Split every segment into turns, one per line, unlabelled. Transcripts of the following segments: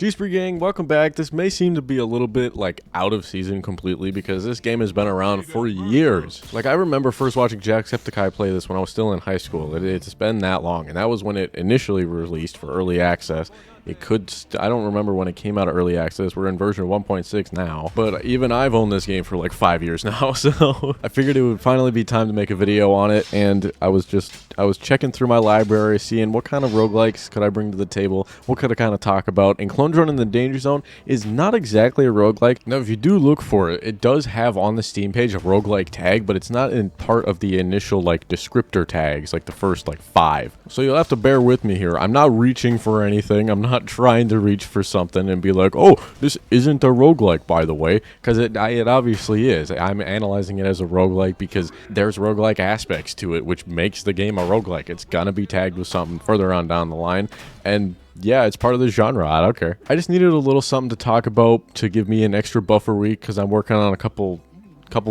G-Spree gang, welcome back. This may seem to be a little bit like out of season completely because this game has been around for years. Like I remember first watching Jacksepticeye play this when I was still in high school. It's been that long, and that was when it initially released for early access. I don't remember when it came out of early access. We're in version 1.6 now, but even I've owned this game for like 5 years now, so I figured it would finally be time to make a video on it. And I was checking through my library, seeing what kind of roguelikes could I bring to the table, what could I kind of talk about. And Clone Drone in the Danger Zone is not exactly a roguelike. Now, if you do look for it, it does have on the Steam page a roguelike tag, but it's not in part of the initial like descriptor tags, like the first like 5. So you'll have to bear with me here. I'm not reaching for anything. I'm not trying to reach for something and be like, oh, this isn't a roguelike, by the way, because it obviously is. I'm analyzing it as a roguelike because there's roguelike aspects to it, which makes the game a roguelike. It's gonna be tagged with something further on down the line, and yeah, it's part of the genre. I don't care. I just needed a little something to talk about to give me an extra buffer week because I'm working on a couple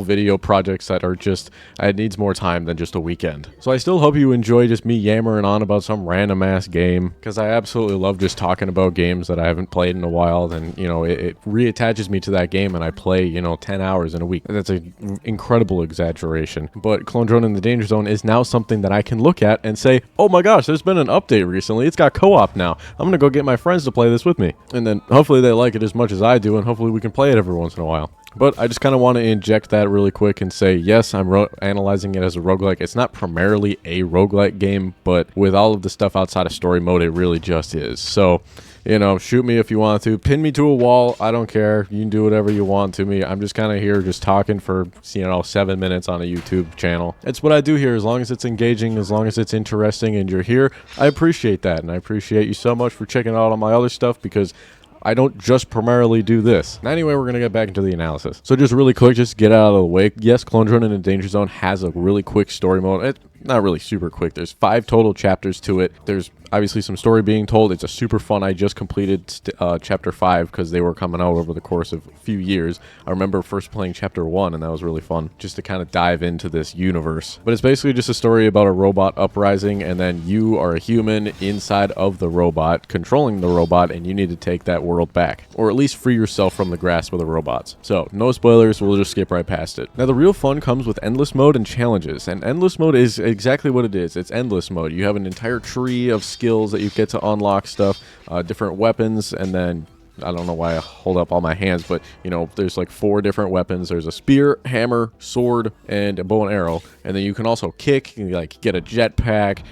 video projects that are just, it needs more time than just a weekend. So I still hope you enjoy just me yammering on about some random ass game, because I absolutely love just talking about games that I haven't played in a while. Then, you know, it reattaches me to that game and I play, you know, 10 hours in a week. That's an incredible exaggeration. But Clone Drone in the Danger Zone is now something that I can look at and say, oh my gosh, there's been an update recently. It's got co-op now. I'm gonna go get my friends to play this with me. And then hopefully they like it as much as I do, and hopefully we can play it every once in a while. But I just kind of want to inject that really quick and say, yes, I'm analyzing it as a roguelike. It's not primarily a roguelike game, but with all of the stuff outside of story mode, it really just is. So, you know, shoot me if you want to. Pin me to a wall. I don't care. You can do whatever you want to me. I'm just kind of here just talking for, you know, 7 minutes on a YouTube channel. It's what I do here. As long as it's engaging, as long as it's interesting and you're here, I appreciate that. And I appreciate you so much for checking out all my other stuff, because I don't just primarily do this. Anyway, we're going to get back into the analysis. So just really quick, just get out of the way. Yes, Clone Drone in the Danger Zone has a really quick story mode. It's not really super quick. There's 5 total chapters to it. There's obviously some story being told. It's a super fun. I just completed chapter 5 because they were coming out over the course of a few years. I remember first playing chapter 1, and that was really fun just to kind of dive into this universe. But it's basically just a story about a robot uprising, and then you are a human inside of the robot, controlling the robot, and you need to take that world back, or at least free yourself from the grasp of the robots. So no spoilers, we'll just skip right past it. Now the real fun comes with endless mode and challenges, and endless mode is exactly what it is. It's endless mode. You have an entire tree of skills that you get to unlock stuff, different weapons, and then I don't know why I hold up all my hands, but you know, there's like 4 different weapons. There's a spear, hammer, sword, and a bow and arrow. And then you can also kick, and like get a jetpack,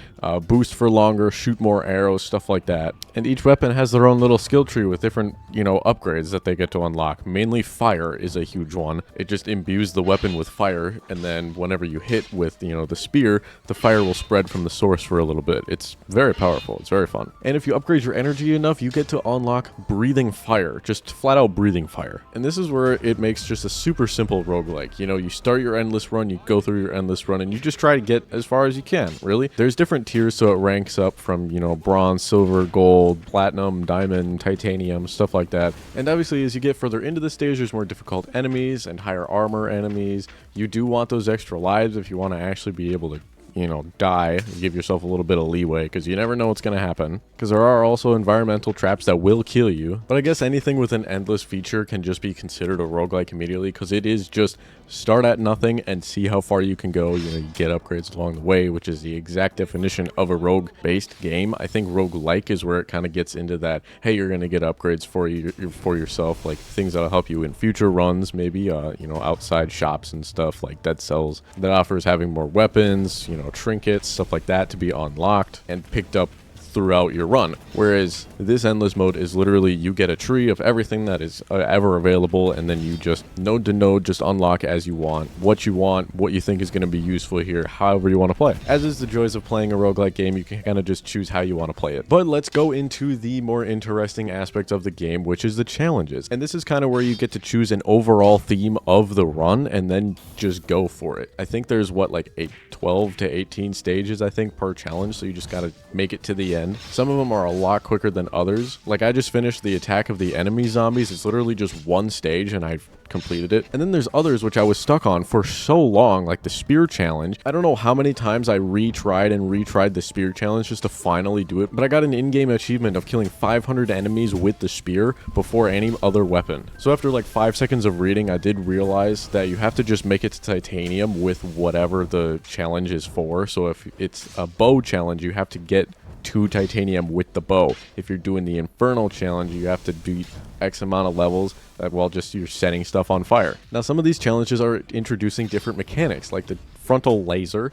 boost for longer, shoot more arrows, stuff like that. And each weapon has their own little skill tree with different, you know, upgrades that they get to unlock. Mainly fire is a huge one. It just imbues the weapon with fire, and then whenever you hit with, you know, the spear, the fire will spread from the source for a little bit. It's very powerful. It's very fun. And if you upgrade your energy enough, you get to unlock breathing fire, just flat out breathing fire. And this is where it makes just a super simple roguelike. You know, you start your endless run, you go through your endless run, and you just try to get as far as you can, really. There's different tiers, so it ranks up from, you know, bronze, silver, gold, platinum, diamond, titanium, stuff like that. And obviously, as you get further into the stage, there's more difficult enemies and higher armor enemies. You do want those extra lives if you want to actually be able to, you know, die, give yourself a little bit of leeway, because you never know what's going to happen, because there are also environmental traps that will kill you. But I guess anything with an endless feature can just be considered a roguelike immediately, because it is just start at nothing and see how far you can go. You know, you get upgrades along the way, which is the exact definition of a rogue based game. I think roguelike is where it kind of gets into that, hey, you're going to get upgrades for yourself, like things that'll help you in future runs, maybe you know, outside shops and stuff like Dead Cells that offers having more weapons, you know, trinkets, stuff like that to be unlocked and picked up throughout your run. Whereas this endless mode is literally you get a tree of everything that is ever available, and then you just node to node just unlock as you want, what you think is going to be useful here, however you want to play. As is the joys of playing a roguelike game, you can kind of just choose how you want to play it. But let's go into the more interesting aspects of the game, which is the challenges. And this is kind of where you get to choose an overall theme of the run and then just go for it. I think there's what, like 12 to 18 stages, I think, per challenge, so you just got to make it to the end. end. Some of them are a lot quicker than others. Like, I just finished the attack of the enemy zombies. It's literally just one stage and I've completed it. And then there's others which I was stuck on for so long, like the spear challenge. I don't know how many times I retried the spear challenge just to finally do it, but I got an in-game achievement of killing 500 enemies with the spear before any other weapon. So after like 5 seconds of reading, I did realize that you have to just make it to titanium with whatever the challenge is for. So if it's a bow challenge, you have to get to titanium with the bow. If you're doing the infernal challenge, you have to beat X amount of levels while just you're setting stuff on fire. Now, some of these challenges are introducing different mechanics, like the frontal laser,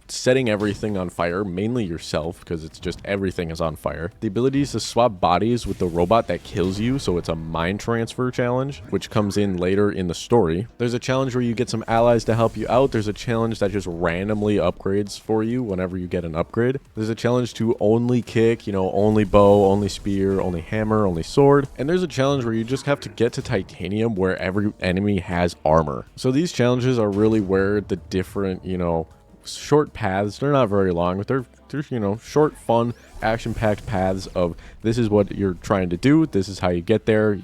setting everything on fire, mainly yourself, because it's just everything is on fire. The abilities to swap bodies with the robot that kills you, so it's a mind transfer challenge, which comes in later in the story. There's a challenge where you get some allies to help you out. There's a challenge that just randomly upgrades for you whenever you get an upgrade. There's a challenge to only kick, only bow, only spear, only hammer, only sword. And there's a challenge where you just have to get to titanium where every enemy has armor. So these challenges are really where the different, short paths, they're not very long, but they're short, fun, action-packed paths of this is what you're trying to do, this is how you get there,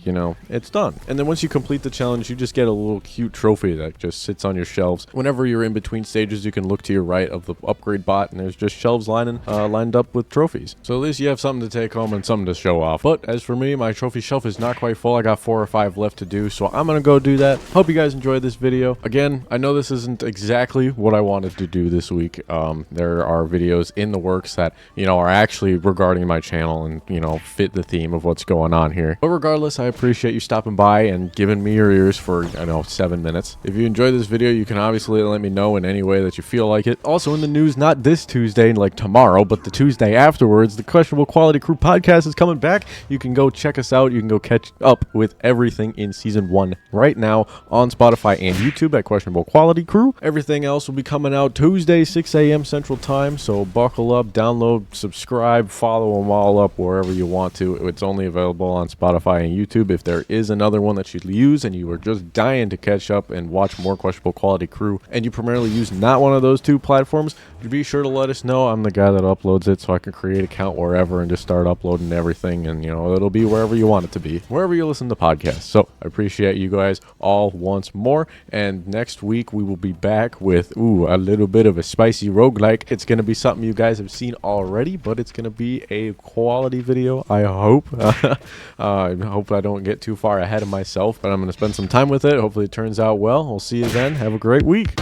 it's done. And then once you complete the challenge, you just get a little cute trophy that just sits on your shelves. Whenever you're in between stages, you can look to your right of the upgrade bot, and there's just shelves lined up with trophies. So at least you have something to take home and something to show off. But as for me, my trophy shelf is not quite full. I got 4 or 5 left to do, so I'm gonna go do that. Hope you guys enjoyed this video. Again, I know this isn't exactly what I wanted to do this week. There are videos in the works that are actually regarding my channel and fit the theme of what's going on here. But regardless, I appreciate you stopping by and giving me your ears for 7 minutes. If you enjoyed this video, you can obviously let me know in any way that you feel like it. Also in the news, not this Tuesday like tomorrow, but the Tuesday afterwards, the Questionable Quality Crew podcast is coming back. You can go check us out. You can go catch up with everything in season 1 right now on Spotify and YouTube at Questionable Quality Crew. Everything else will be coming out Tuesday 6 a.m. Central Time, so buckle up, download, subscribe, follow them all up wherever you want to. It's only available on Spotify and YouTube. If there is another one that you use and you are just dying to catch up and watch more Questionable Quality Crew, and you primarily use not one of those 2 platforms, be sure to let us know. I'm the guy that uploads it, so I can create an account wherever and just start uploading everything, and it'll be wherever you want it to be, wherever you listen to podcasts. So I appreciate you guys all once more, and next week we will be back with a little bit of a spicy roguelike. It's going to be something you guys have seen already, but it's going to be a quality video, I hope. I hope I don't get too far ahead of myself, but I'm going to spend some time with it. Hopefully it turns out well. We'll see you then. Have a great week.